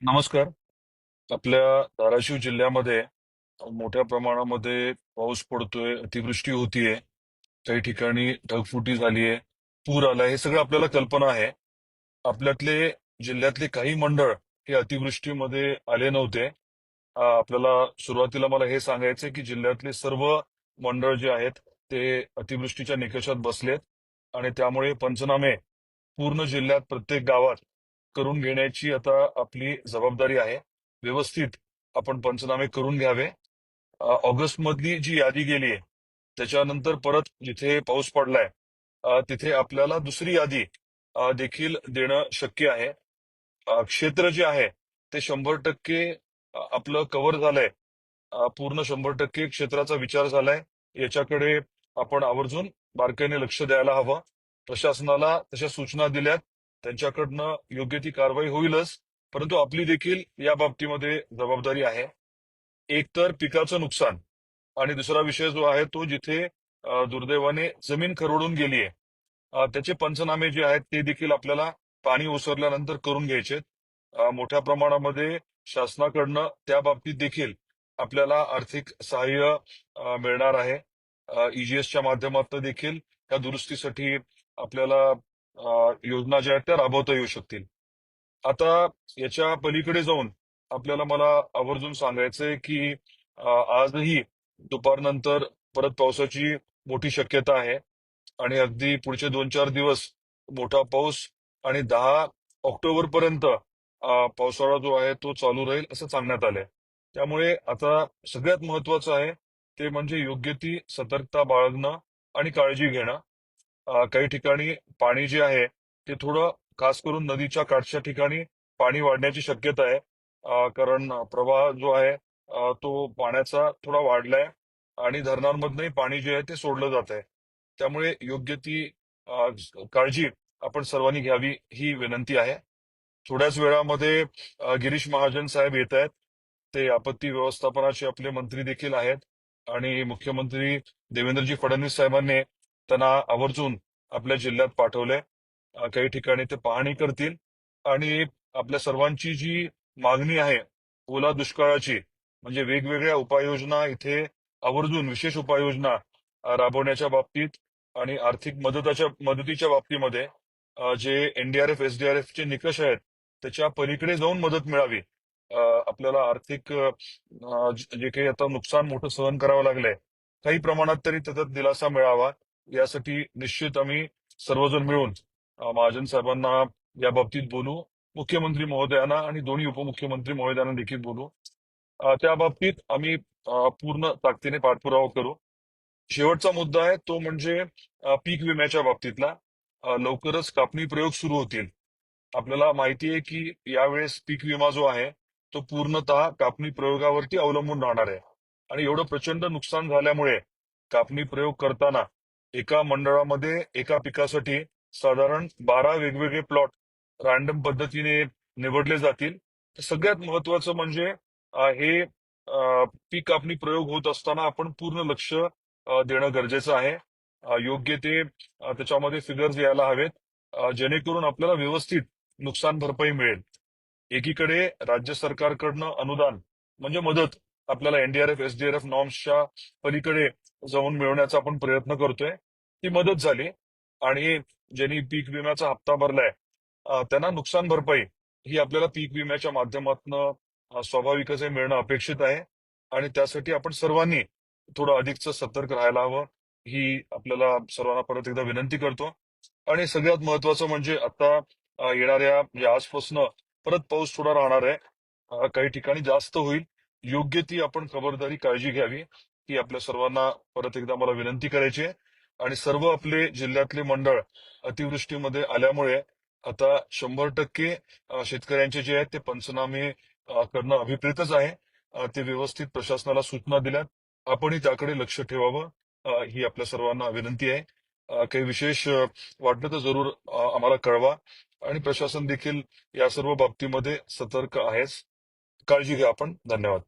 नमस्कार. आपल्या धाराशिव जिल्ह्यामध्ये मोठ्या प्रमाणामध्ये पाऊस पडतोय, अतिवृष्टी होतीये, काही ठिकाणी ढगफुटी झालीये, पूर आलाय, हे सगळं आपल्याला कल्पना आहे. आपल्यातले जिल्ह्यातले काही मंडळ हे अतिवृष्टीमध्ये आले नव्हते. आपल्याला सुरुवातीला मला हे सांगायचंय की जिल्ह्यातले सर्व मंडळ जे आहेत ते अतिवृष्टीच्या निकषात बसलेत आणि त्यामुळे पंचनामे पूर्ण जिल्ह्यात प्रत्येक गावात करून घेण्याची आता आपली जबाबदारी आहे. व्यवस्थित आपण पंचनामे करून घ्यावे. ऑगस्ट मधली जी यादी गेली आहे त्याच्यानंतर परत जिथे पाऊस पडलाय तिथे आपल्याला दुसरी यादी देखील देणं शक्य आहे. क्षेत्र जे आहे ते 100% आपलं कव्हर झालंय. पूर्ण 100% क्षेत्राचा विचार झालाय. याच्याकडे आपण आवर्जून बारकाईने लक्ष द्यायला हवं. प्रशासनाला तशा सूचना दिल्यात. त्यांच्याकडनं योग्य ती कारवाई होईलच. परंतु आपली देखील या बाबतीमध्ये जबाबदारी आहे. एक तर पिकाचं नुकसान आणि दुसरा विषय जो आहे तो जिथे दुर्दैवाने जमीन खरवडून गेलीये त्याचे पंचनामे जे आहेत ते देखील आपल्याला पाणी ओसरल्यानंतर करून घ्यायचे. मोठ्या प्रमाणामध्ये शासनाकडनं त्या बाबतीत देखील आपल्याला आर्थिक सहाय्य मिळणार आहे. ईजीएसच्या माध्यमातून देखील त्या दुरुस्तीसाठी आपल्याला योजना ज्या आहेत त्या राबवता येऊ शकतील. आता याच्या पलीकडे जाऊन आपल्याला मला आवर्जून सांगायचंय की आजही दुपारनंतर परत पावसाची मोठी शक्यता आहे आणि अगदी पुढचे 2-4 दिवस मोठा पाऊस आणि 10 ऑक्टोबर पर्यंत पावसाळा जो आहे तो चालू राहील असं सांगण्यात आलंय. त्यामुळे आता सगळ्यात महत्वाचं आहे ते म्हणजे योग्य ती सतर्कता बाळगणं आणि काळजी घेणं. काही ठिकाणी पाणी जे आहे ते थोडं खास करून नदीच्या काठच्या ठिकाणी पाणी वाढण्याची शक्यता आहे. कारण प्रवाह जो आहे तो पाण्याचा थोडा वाढलाय आणि धरणांमधनंही पाणी जे आहे ते सोडलं जात आहे. त्यामुळे योग्य ती काळजी आपण सर्वांनी घ्यावी ही विनंती आहे. थोड्याच वेळामध्ये गिरीश महाजन साहेब येत आहेत. ते आपत्ती व्यवस्थापनाचे आपले मंत्री देखील आहेत आणि मुख्यमंत्री देवेंद्रजी फडणवीस साहेबांनी त्यांना आवर्जून आपल्या जिल्ह्यात पाठवलंय. काही ठिकाणी ते पाहणी करतील आणि आपल्या सर्वांची जी मागणी आहे ओला दुष्काळाची म्हणजे वेगवेगळ्या उपाययोजना इथे आवर्जून विशेष उपाययोजना राबवण्याच्या बाबतीत आणि आर्थिक मदतीच्या बाबतीमध्ये जे एनडीआरएफ एसडीआरएफ चे निकष आहेत त्याच्या पलीकडे जाऊन मदत मिळावी. आपल्याला आर्थिक जे काही आता नुकसान मोठं सहन करावं लागलंय काही प्रमाणात तरी त्याच्यात दिलासा मिळावा यासाठी निश्चित आम्ही सर्वजण मिळून महाजन साहेबांना या बाबतीत बोलू. मुख्यमंत्री महोदयांना आणि दोन्ही उपमुख्यमंत्री महोदयांना देखील बोलू. त्या बाबतीत आम्ही पूर्ण ताकदीने पाठपुरावा करू. शेवटचा मुद्दा आहे तो म्हणजे पीक विम्याच्या बाबतीतला. लवकरच कापणी प्रयोग सुरू होतील. आपल्याला माहिती आहे की यावेळेस पीक विमा जो आहे तो पूर्णतः कापणी प्रयोगावरती अवलंबून राहणार आहे आणि एवढं प्रचंड नुकसान झाल्यामुळे कापणी प्रयोग करताना एका मंडळामध्ये एका पिकासाठी साधारण 12 वेगवेगळे प्लॉट रॅन्डम पद्धतीने निवडले जातील. सगळ्यात महत्वाचं म्हणजे हे पीक कापणी प्रयोग होत असताना आपण पूर्ण लक्ष देणं गरजेचं आहे. योग्य ते त्याच्यामध्ये फिगर्स यायला हवेत जेणेकरून आपल्याला व्यवस्थित नुकसान भरपाई मिळेल. एकीकडे राज्य सरकारकडनं अनुदान म्हणजे मदत आपल्याला एनडीआरएफ एसडीआरएफ नॉर्म्सच्या पलीकडे जाऊन मिळवण्याचा आपण प्रयत्न करतोय. ती मदत झाली आणि ज्यांनी पीक विम्याचा हप्ता भरलाय त्यांना नुकसान भरपाई ही आपल्याला पीक विम्याच्या माध्यमातून स्वाभाविकच हे मिळणं अपेक्षित आहे आणि त्यासाठी आपण सर्वांनी थोडं अधिकच सतर्क राहायला हवं ही आपल्याला सर्वांना परत एकदा विनंती करतो. आणि सगळ्यात महत्वाचं म्हणजे आता येणाऱ्या म्हणजे आजपासून परत पाऊस थोडा राहणार आहे. काही ठिकाणी जास्त होईल. योग्य ती आपण खबरदारी काळजी घ्यावी ही आपल्या सर्वांना परत एकदा मला विनंती करायची आहे. आणि सर्व आपले जिल्ह्यातले मंडळ अतिवृष्टीमध्ये आल्यामुळे आता 100% शेतकऱ्यांचे जे आहेत ते पंचनामे करणं अभिप्रेतच आहे. ते व्यवस्थित प्रशासनाला सूचना दिल्यात. आपणही त्याकडे लक्ष ठेवावं ही आपल्या सर्वांना विनंती आहे. काही विशेष वाटलं तर जरूर आम्हाला कळवा आणि प्रशासन देखील या सर्व बाबतीमध्ये सतर्क आहेच. काळजी घ्या आपण. धन्यवाद.